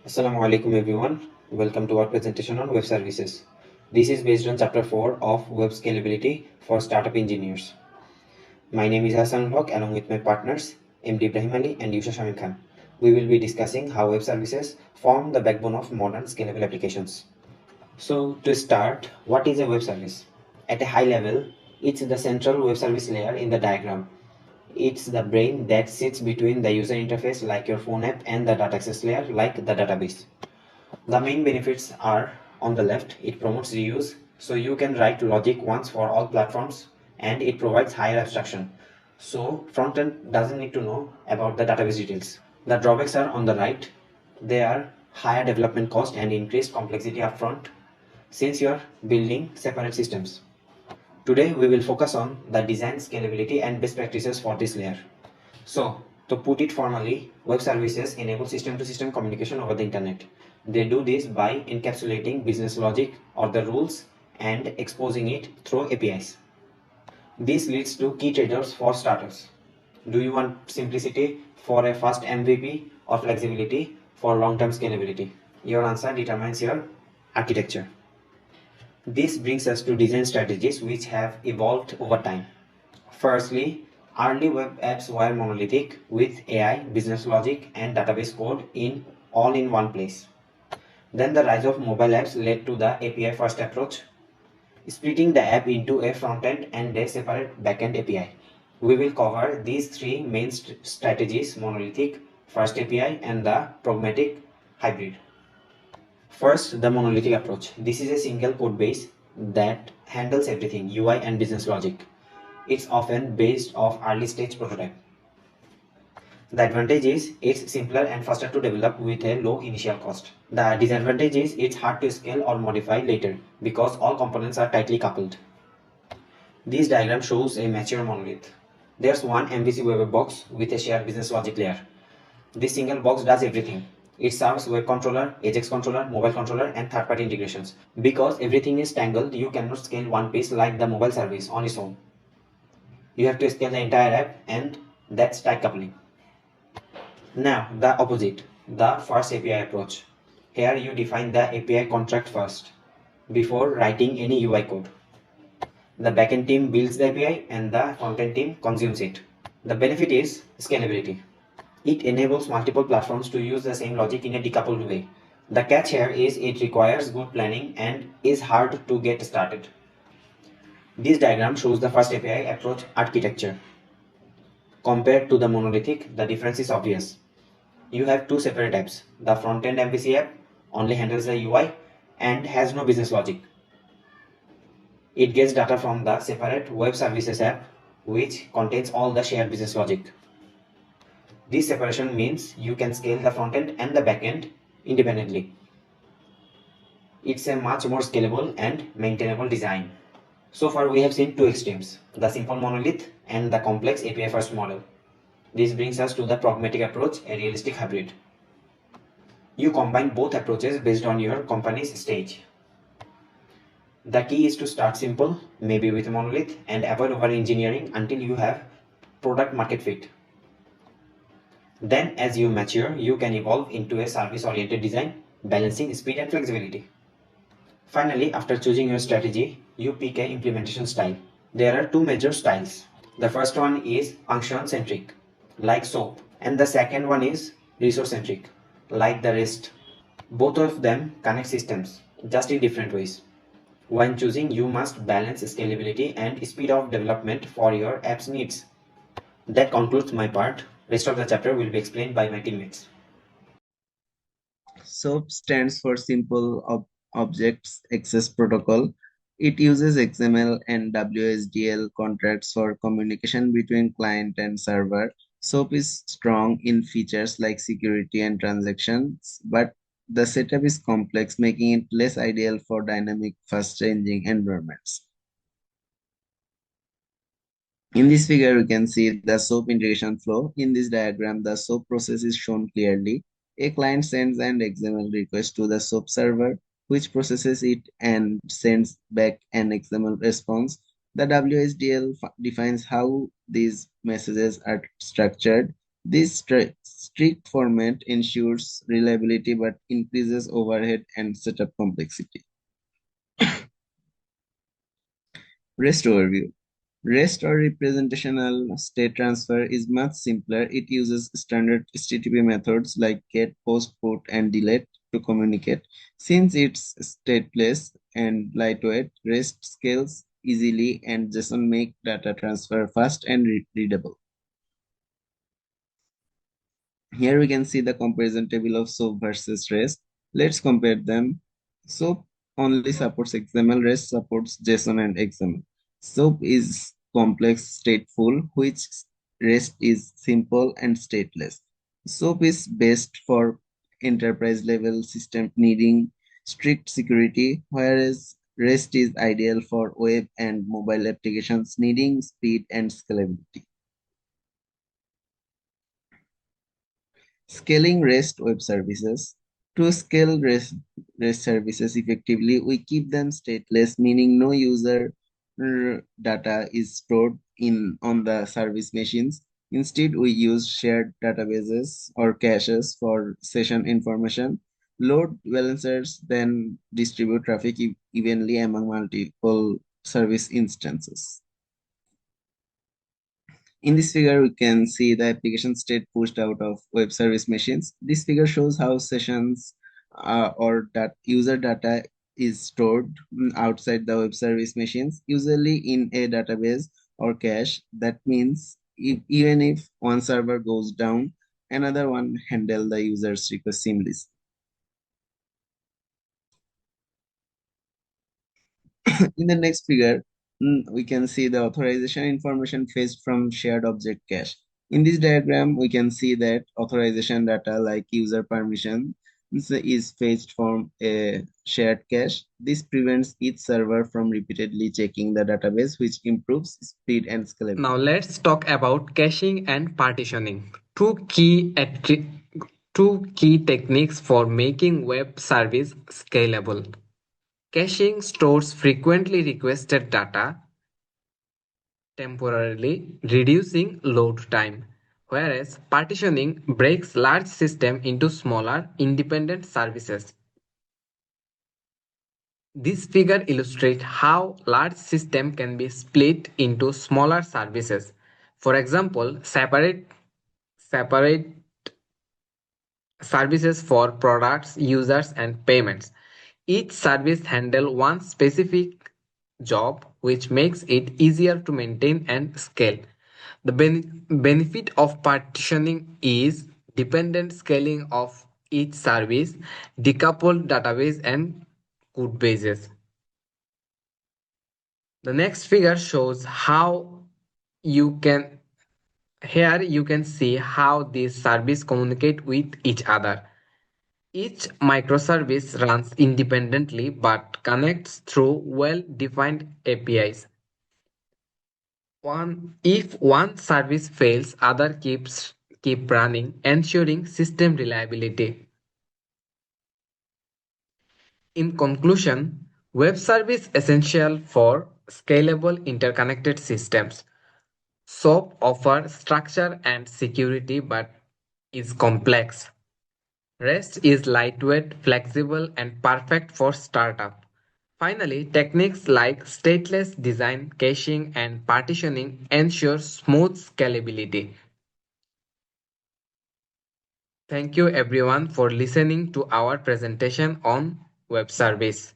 Assalamu alaikum everyone. Welcome to our presentation on web services. This is based on chapter 4 of web scalability for startup engineers. My name is Hassan Haq along with my partners MD Ibrahim Ali and Yusha Shamim Khan. We will be discussing how web services form the backbone of modern scalable applications. So to start, what is a web service? At a high level, it's the central web service layer in the diagram. It's the brain that sits between the user interface like your phone app and the data access layer like the database. The main benefits are on the left, it promotes reuse, so you can write logic once for all platforms, and it provides higher abstraction. So frontend doesn't need to know about the database details. The drawbacks are on the right. They are higher development cost and increased complexity upfront since you are building separate systems. Today we will focus on the design scalability and best practices for this layer. So, to put it formally, web services enable system-to-system communication over the internet. They do this by encapsulating business logic or the rules and exposing it through APIs. This leads to key trade-offs for starters. Do you want simplicity for a fast MVP or flexibility for long-term scalability? Your answer determines your architecture. This brings us to design strategies which have evolved over time. Firstly, early web apps were monolithic with AI, business logic, and database code in all in one place. Then the rise of mobile apps led to the API first approach, splitting the app into a front-end and a separate back-end API. We will cover these three main strategies: monolithic, first API, and the pragmatic hybrid. First, the monolithic approach. This is a single code base that handles everything, UI and business logic. It's often based off early stage prototype. The advantage is it's simpler and faster to develop with a low initial cost. The disadvantage is it's hard to scale or modify later because all components are tightly coupled. This diagram shows a mature monolith. There's one MVC web box with a shared business logic layer. This single box does everything. It serves web controller, Ajax controller, mobile controller, and third-party integrations. Because everything is tangled, you cannot scale one piece like the mobile service on its own. You have to scale the entire app, and that's tight coupling. Now, the opposite, the first API approach. Here you define the API contract first, before writing any UI code. The backend team builds the API and the frontend team consumes it. The benefit is scalability. It enables multiple platforms to use the same logic in a decoupled way. The catch here is it requires good planning and is hard to get started. This diagram shows the first API approach architecture. Compared to the monolithic, the difference is obvious. You have two separate apps. The front-end MVC app only handles the UI and has no business logic. It gets data from the separate web services app, which contains all the shared business logic. This separation means you can scale the front-end and the back-end independently. It's a much more scalable and maintainable design. So far we have seen two extremes, the simple monolith and the complex API first model. This brings us to the pragmatic approach, a realistic hybrid. You combine both approaches based on your company's stage. The key is to start simple, maybe with a monolith, and avoid over-engineering until you have product market fit. Then as you mature, you can evolve into a service-oriented design, balancing speed and flexibility. Finally, after choosing your strategy, you pick an implementation style. There are two major styles. The first one is function-centric, like SOAP, and the second one is resource-centric, like the REST. Both of them connect systems, just in different ways. When choosing, you must balance scalability and speed of development for your app's needs. That concludes my part. Rest of the chapter will be explained by my teammates. SOAP stands for Simple Objects Access Protocol. It uses XML and WSDL contracts for communication between client and server. SOAP is strong in features like security and transactions, but the setup is complex, making it less ideal for dynamic, fast-changing environments. In this figure, we can see the SOAP integration flow. In this diagram, the SOAP process is shown clearly. A client sends an XML request to the SOAP server, which processes it and sends back an XML response. The WSDL defines how these messages are structured. This strict format ensures reliability but increases overhead and setup complexity. REST overview. REST or representational state transfer is much simpler. It uses standard HTTP methods like get, post, put, and delete to communicate. Since it's stateless and lightweight, REST scales easily and JSON make data transfer fast and readable. Here we can see the comparison table of SOAP versus REST. Let's compare them. SOAP only supports XML, REST supports JSON and XML. SOAP is complex stateful, which REST is simple and stateless. SOAP is best for enterprise level system needing strict security, whereas REST is ideal for web and mobile applications needing speed and scalability. Scaling REST web services. To scale REST services effectively, we keep them stateless, meaning no user data is stored on the service machines. Instead, we use shared databases or caches for session information. Load balancers then distribute traffic evenly among multiple service instances. In this figure, we can see the application state pushed out of web service machines. This figure shows how sessions or that user data is stored outside the web service machines, usually in a database or cache. That means even if one server goes down, another one handle the user's request seamlessly. In the next figure, we can see the authorization information fetched from shared object cache. In this diagram, we can see that authorization data like user permission is fetched from a shared cache. This prevents each server from repeatedly checking the database, which improves speed and scalability. Now let's talk about caching and partitioning. Two key techniques for making web service scalable. Caching stores frequently requested data, temporarily reducing load time, whereas partitioning breaks large system into smaller independent services. This figure illustrates how large system can be split into smaller services. For example, separate services for products, users, and payments. Each service handles one specific job, which makes it easier to maintain and scale. The benefit of partitioning is dependent scaling of each service, decoupled database, and code bases. The next figure shows how you can here you can see how these services communicate with each other. Each microservice runs independently but connects through well-defined APIs. If one service fails, other keep running, ensuring system reliability. In conclusion, web service essential for scalable interconnected systems. SOAP offers structure and security but is complex. REST is lightweight, flexible, and perfect for startup. Finally, techniques like stateless design, caching, and partitioning ensure smooth scalability. Thank you everyone for listening to our presentation on web service.